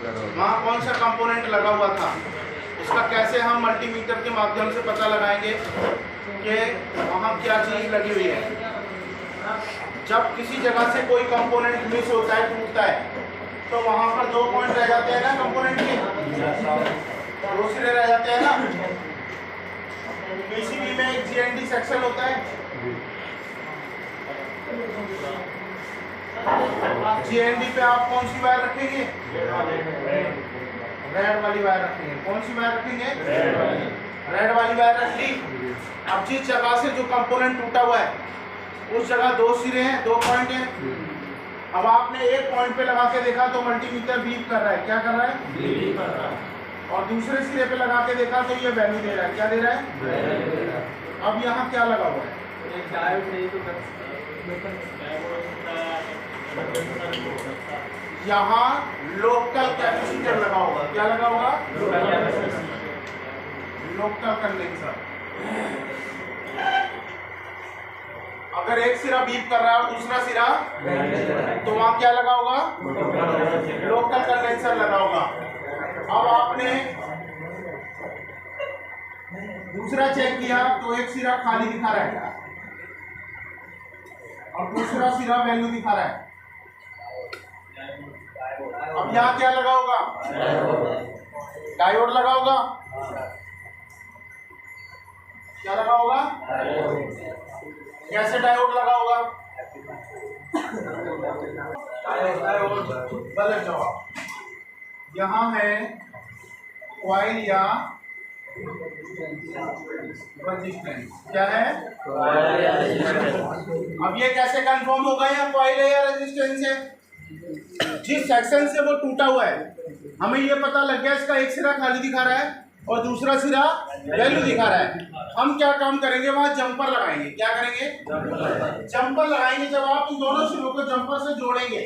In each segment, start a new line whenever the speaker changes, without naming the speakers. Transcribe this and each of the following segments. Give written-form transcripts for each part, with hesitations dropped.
वहाँ कौन सा कंपोनेंट लगा हुआ था, उसका कैसे हम मल्टीमीटर के माध्यम से पता लगाएंगे कि वहाँ क्या चीज़ लगी हुई है। जब किसी जगह से कोई कंपोनेंट मिस होता है, टूटता है, तो वहाँ पर 2 पॉइंट रह जाते हैं ना कंपोनेंट के, दो सिरे रह जाते हैं ना। पीसीबी में एक जीएनडी सेक्शन होता है, जीएनडी पे आप कौन सी वायर रखेंगे? रेड वाली वायर रखेंगे। कौन सी वायर रखेंगे? रेड वाली वायर रख ली। अब जिस जगह से जो कंपोनेंट टूटा हुआ है उस जगह 2 सिरे हैं, 2 पॉइंट हैं। अब आपने एक पॉइंट पे लगा के देखा तो मल्टीमीटर बीप कर रहा है। क्या कर रहा है? बीप कर रहा है। और दूसरे सिरे पे लगा के देखा तो ये वैल्यू दे रहा है। क्या दे रहा है? अब यहाँ क्या लगा हुआ है? यहाँ लोकल कैपेसिटर लगा होगा। क्या लगा होगा? Local condenser. अगर एक सिरा बीप कर रहा है और दूसरा सिरा, तो वहां क्या लगा होगा? लोकल कंडेंसर लगा होगा। अब आपने दूसरा चेक किया तो एक सिरा खाली दिखा रहा है और दूसरा सिरा वैल्यू दिखा रहा है। अब यहाँ क्या लगा होगा? डायोड लगा होगा। क्या लगा होगा? कैसे डायोड लगा होगा? गलत जवाब। यहाँ है कॉइल या रेजिस्टेंस। क्या है? अब ये कैसे कंफर्म होगा यहाँ कॉइल है या रेजिस्टेंस है? जिस सेक्शन से वो टूटा हुआ है हमें ये पता लग गया इसका एक सिरा खाली दिखा रहा है और दूसरा सिरा वैल्यू दिखा रहा है। हम क्या काम करेंगे? वहां जंपर लगाएंगे। क्या करेंगे? जंपर लगाएंगे। जब आप इन दोनों सिरों को जंपर से जोड़ेंगे,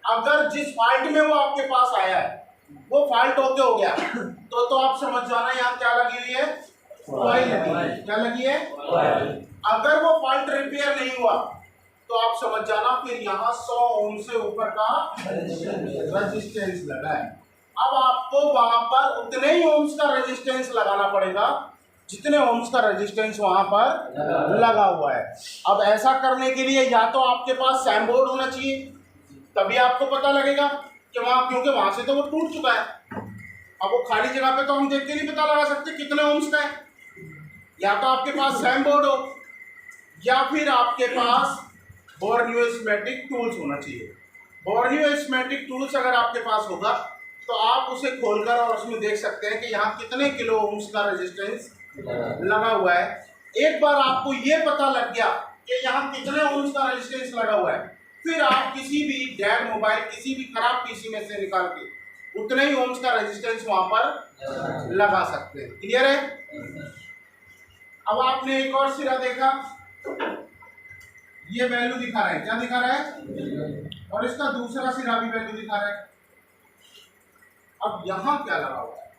अगर जिस फॉल्ट में वो आपके पास आया है वो फॉल्ट ओके हो गया तो आप समझ जाना यहाँ क्या लगी हुई है? कॉइल लगी है। क्या लगी है? अगर वो फॉल्ट रिपेयर नहीं हुआ तो आप समझ जाना फिर यहाँ 100 ओम से ऊपर का रेजिस्टेंस लगा है। अब आपको वहां पर उतने ही ओम्स का रेजिस्टेंस लगाना पड़ेगा जितने ओम्स का रेजिस्टेंस वहां पर लगा हुआ है। अब ऐसा करने के लिए या तो आपके पास सैम बोर्ड होना चाहिए, तभी आपको पता लगेगा कि वहां, क्योंकि वहां से तो वो टूट चुका है। अब वो खाली जगह पे तो हम देख के नहीं पता लगा सकते कितने ओम्स का है। या तो आपके पास सैम बोर्ड हो या फिर आपके पास बोर्नियो स्कीमेटिक टूल्स होना चाहिए। बोर्नियो स्कीमेटिक टूल्स अगर आपके पास होगा तो आप उसे खोलकर और उसमें देख सकते हैं कि यहाँ कितने किलो ओम्स का रेजिस्टेंस लगा हुआ है। एक बार आपको ये पता लग गया कि यहाँ कितने ओम्स का रेजिस्टेंस लगा हुआ है, फिर आप किसी भी डेड मोबाइल, किसी भी खराब पीसी में से निकाल के उतने ही ओम्स का रेजिस्टेंस वहां पर लगा सकते हैं। क्लियर है? अब आपने एक और सिरा देखा, ये वैल्यू दिखा रहा है। क्या दिखा रहा है? और इसका दूसरा सिरा भी वैल्यू दिखा रहा है। अब यहाँ क्या लगा हुआ है?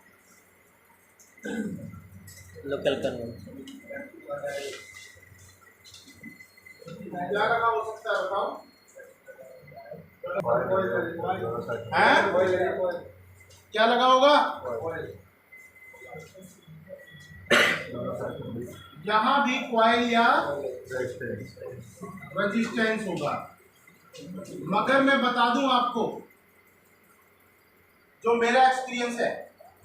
Local convention.
क्या लगा हो सकता है बताओ? क्या लगा होगा? यहाँ भी कॉइल या रेजिस्टेंस होगा। मगर मैं बता दूं आपको, जो मेरा एक्सपीरियंस है,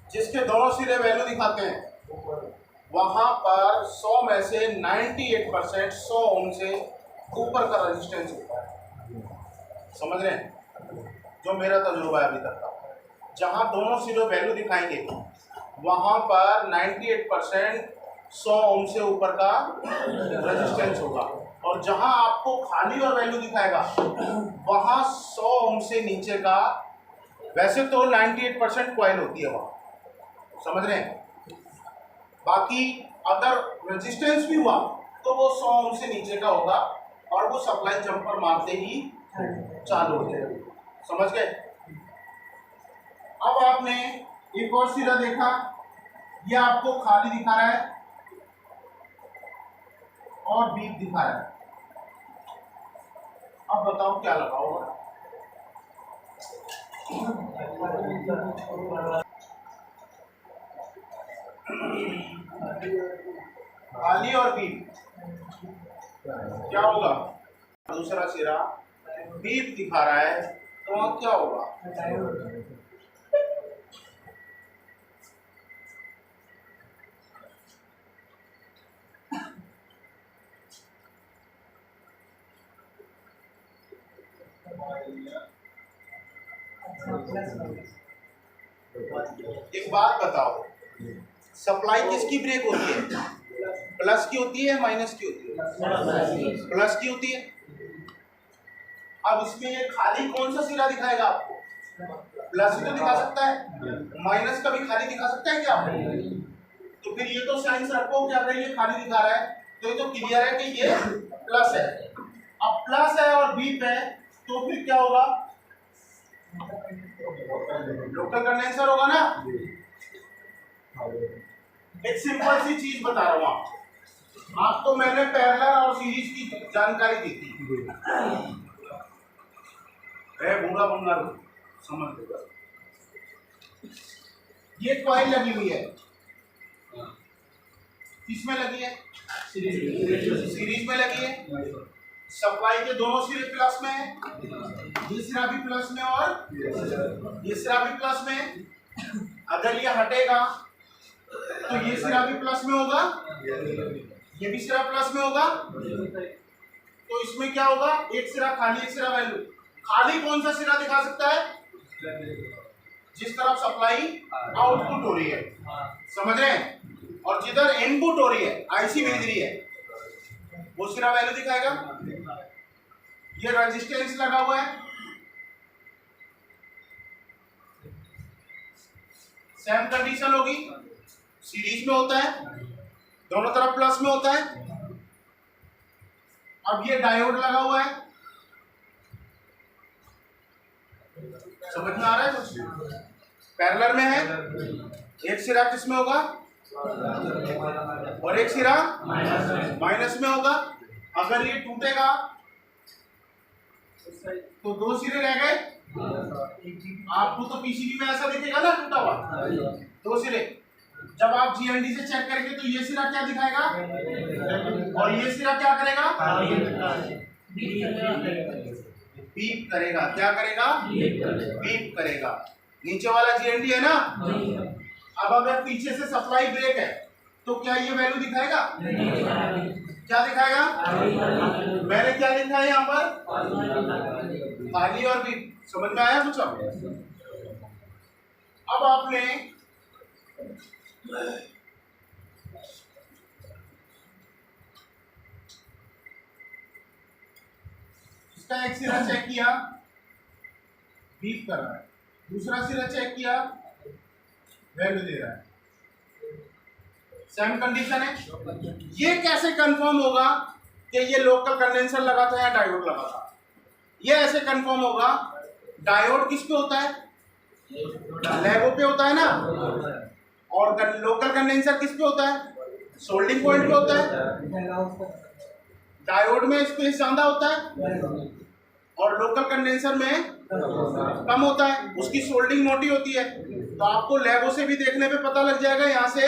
जिसके दोनों सिरे वैल्यू दिखाते हैं वहां पर 100 में से 98% 100 ओम से ऊपर का रेजिस्टेंस होता है। समझ रहे हैं? जो मेरा तजुर्बा है अभी तक का, जहां दोनों सिरे वैल्यू दिखाएंगे वहां पर 98% 100 ओम से ऊपर का रेजिस्टेंस होगा, और जहां आपको खाली और वैल्यू दिखाएगा वहां 100 ओम से नीचे का, वैसे तो 98% कॉइल होती है वहां, समझ रहे हैं? बाकी अगर रेजिस्टेंस भी हुआ तो वो 100 ओम से नीचे का होगा और वो सप्लाई जंपर मारते ही चालू हो जाएगा। समझ गए? अब आपने एक और सिरा देखा, ये आपको खाली दिखा रहा है और बीप दिखा रहा है। अब बताओ क्या लगा होगा? खाली और बीप क्या होगा? दूसरा सिरा बीप दिखा रहा है तो वहां क्या होगा? एक बात बताओ, सप्लाई किसकी ब्रेक होती है? प्लस की होती है माइनस की होती है? प्लस की होती है। अब इसमें ये खाली कौन सा सिरा दिखाएगा आपको? प्लस ही तो दिखा सकता है, माइनस का भी खाली दिखा सकता है क्या आपको? तो फिर ये तो साइंस रखो कि अगर ये खाली दिखा रहा है तो ये तो क्लियर है कि ये प्लस है। अब प्लस है और बीप है तो फिर क्या होगा? लोकल कंडेंसर होगा ना। एक सिंपल सी चीज बता रहा हूं आपको मैंने पैरेलल और सीरीज की जानकारी दी थी। बूढ़ा बंगाल समझ लेगा। ये कॉइल लगी हुई है, किसमें लगी है? सीरीज में लगी है। सप्लाई के दोनों सिरे प्लस में है, ये सिरा भी प्लस में और ये सिरा भी प्लस में है। अगर ये हटेगा तो ये सिरा भी प्लस में होगा, ये भी सिरा प्लस में होगा। तो इसमें क्या होगा? एक सिरा खाली, एक सिरा वैल्यू। खाली कौन सा सिरा दिखा सकता है? जिस तरफ सप्लाई आउटपुट हो रही है, समझ रहे हैं? और जिधर इनपुट हो रही है, आईसी भेज रही है, वो सिरा वैल्यू दिखाएगा। ये रेजिस्टेंस लगा हुआ है, सेम कंडीशन होगी, सीरीज में होता है, दोनों तरफ प्लस में होता है। अब ये डायोड लगा हुआ है, समझ में आ रहा है कुछ? पैरेलल में है, एक सिरा किस में होगा और एक सिरा माइनस में होगा। अगर ये टूटेगा तो दो सिरे रह गए। आपको तो पीसीबी में ऐसा दिखेगा ना, टूटा हुआ दो सिरे। जब आप जीएनडी से चेक करेंगे तो ये सिरा क्या दिखाएगा और ये सिरा क्या करेगा? बीप करेगा। क्या करेगा? बीप करेगा। नीचे वाला जीएनडी है ना। अब अगर पीछे से सप्लाई ब्रेक है तो क्या ये वैल्यू दिखाएगा? क्या दिखाएगा? मैंने क्या लिखा है यहाँ पर? खाली और बीप। समझ में आया कुछ? अब आपने इसका एक सिरा चेक किया, बीप कर रहा है। दूसरा सिरा चेक किया, वैल्यू दे रहा है। सेम कंडीशन है। ये कैसे कंफर्म होगा कि ये लोकल कंडेंसर लगा था या डायोड लगा था? ये ऐसे कंफर्म होगा, डायोड किस पे होता है? लेगो पे होता है ना। और लोकल कंडेंसर किस पे होता है? सोल्डिंग पॉइंट पे होता है। डायोड में स्पेस ज्यादा होता है और लोकल कंडेंसर में कम होता है, उसकी सोल्डिंग मोटी होती है। तो आपको लेगो से भी देखने पे पता लग जाएगा यहाँ से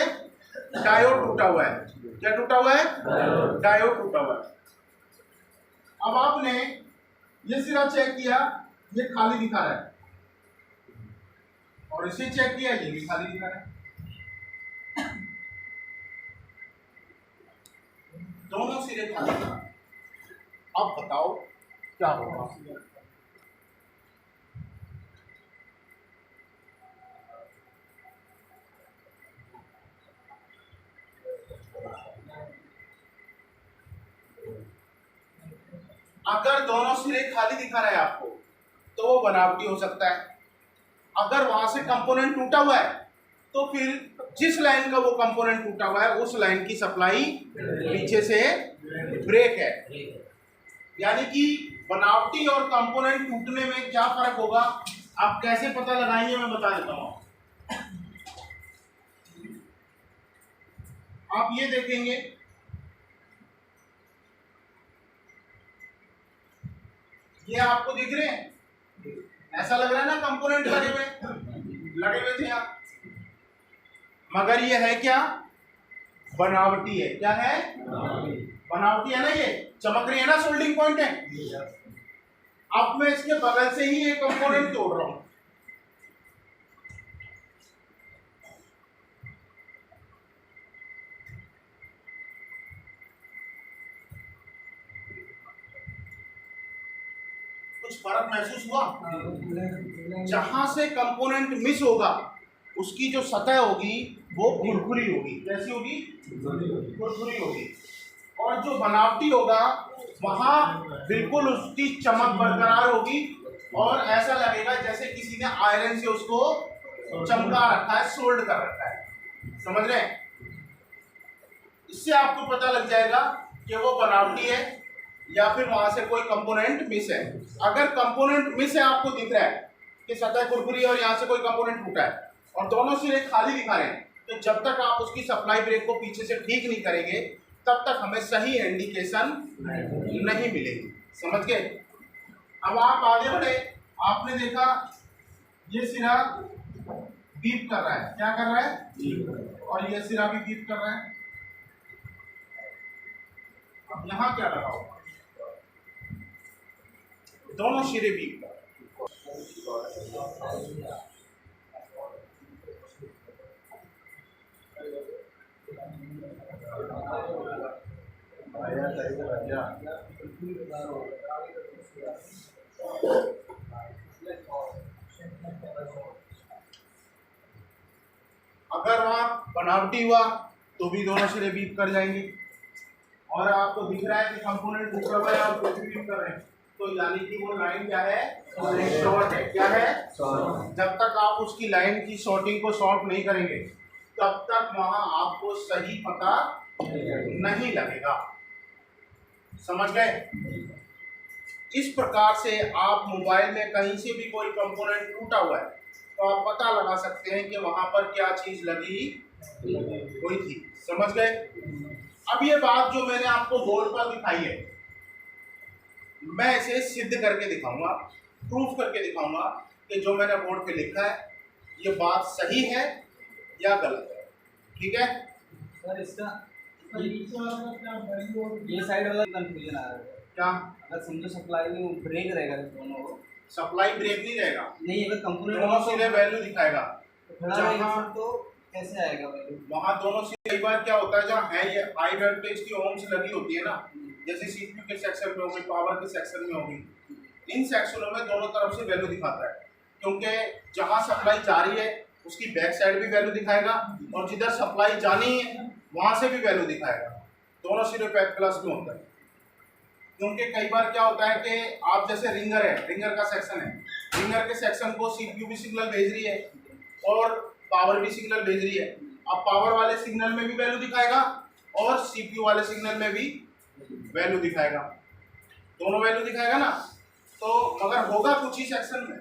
डायोड टूटा हुआ है। क्या टूटा हुआ है? डायोड टूटा हुआ है। अब आपने ये सिरा चेक किया, ये खाली दिखा रहा है, और इसे चेक किया, ये भी खाली दिखा रहा है। दोनों सिरे खाली दिखा रहे हैं। अब बताओ क्या होगा? अगर दोनों सिरे खाली दिखा रहा है आपको तो वो बनावटी हो सकता है। अगर वहां से कंपोनेंट टूटा हुआ है तो फिर जिस लाइन का वो कंपोनेंट टूटा हुआ है उस लाइन की सप्लाई पीछे से ब्रेक है। यानी कि बनावटी और कंपोनेंट टूटने में क्या फर्क होगा, आप कैसे पता लगाएंगे, मैं बता देता हूं। आप ये देखेंगे, ये आपको दिख रहे हैं, ऐसा लग रहा है ना कंपोनेंट लगे हुए। लगे हुए थे यहाँ, मगर ये है क्या, बनावटी है। क्या है, बनावटी है ना, ये चमक रही है ना, सोल्डिंग पॉइंट है। अब मैं इसके बगल से ही एक कंपोनेंट तोड़ रहा हूं। कुछ फर्क महसूस हुआ? जहां से कंपोनेंट मिस होगा उसकी जो सतह होगी वो खुरखुरी होगी। कैसी होगी? खुरखुरी होगी। और जो बनावटी होगा वहां बिल्कुल उसकी चमक बरकरार होगी और ऐसा लगेगा जैसे किसी ने आयरन से उसको चमका रखा है, सोल्ड कर रखा है। समझ रहे हैं? इससे आपको पता लग जाएगा कि वो बनावटी है या फिर वहां से कोई कंपोनेंट मिस है। अगर कंपोनेंट मिस है, आपको दिख रहा है कि सतह खुरखुरी है और यहाँ से कोई कंपोनेंट टूटा है और दोनों सिरे खाली दिखा रहे हैं, तो जब तक आप उसकी सप्लाई ब्रेक को पीछे से ठीक नहीं करेंगे तब तक हमें सही इंडिकेशन नहीं मिलेगी। समझ गए? अब आप आगे बढ़े, आपने देखा ये सिरा बीप कर रहा है। क्या कर रहा है? और ये सिरा भी बीप कर रहा है। अब यहाँ क्या लगा होगा? दोनों सिरे बीप कर अगर वहां बनावटी हुआ तो भी दोनों सिरे बीप कर जाएंगे। और आपको दिख रहा है कि कंपोनेंट ऊपर हुआ है और कुछ बीप कर रहे हैं, तो यानी कि वो लाइन क्या है? शॉर्ट है। क्या है? जब तक आप उसकी लाइन की शॉर्टिंग को सॉल्व नहीं करेंगे तब तक वहां आपको सही पता नहीं लगेगा। समझ गए? इस प्रकार से आप मोबाइल में कहीं से भी कोई कंपोनेंट टूटा हुआ है तो आप पता लगा सकते हैं कि वहां पर क्या चीज लगी हुई थी। समझ गए? अब ये बात जो मैंने आपको बोर्ड पर दिखाई है, मैं इसे सिद्ध करके दिखाऊंगा, प्रूफ करके दिखाऊंगा कि जो मैंने बोर्ड पे लिखा है ये बात सही है या गलत है। ठीक है
सर? इसका ये साइड वाला कंफ्यूजन आ रहा है।
क्या?
अगर समझो सप्लाई में ब्रेक रहेगा दोनों को,
सप्लाई ब्रेक नहीं रहेगा,
नहीं अगर कंपोनेंट
दोनों सिरे वैल्यू दिखाएगा।
खड़ा रहेगा सर तो कैसे आएगा वैल्यू?
वहां दोनों सिरे, कई बार क्या होता है जहाँ है ये हाई वोल्टेज की ओम्स लगी होती है ना, जैसे सीपीयू के सेक्शन में होगी, पावर के सेक्शन में होगी, इन सेक्शनों में दोनों तरफ से वैल्यू दिखाता है, क्योंकि जहां सप्लाई जा रही है उसकी बैक साइड भी वैल्यू दिखाएगा और जिधर सप्लाई जानी है वहां से भी वैल्यू दिखाएगा। दोनों सिरे पे प्लस में होता है। क्योंकि कई बार क्या होता है कि आप जैसे रिंगर है, रिंगर का सेक्शन है, रिंगर के सेक्शन को सीपीयू भी सिग्नल भेज रही है और पावर भी सिग्नल भेज रही है। अब पावर वाले सिग्नल में भी वैल्यू दिखाएगा और सीपीयू वाले सिग्नल में भी वैल्यू दिखाएगा, दोनों वैल्यू दिखाएगा ना। तो मगर होगा कुछ ही सेक्शन में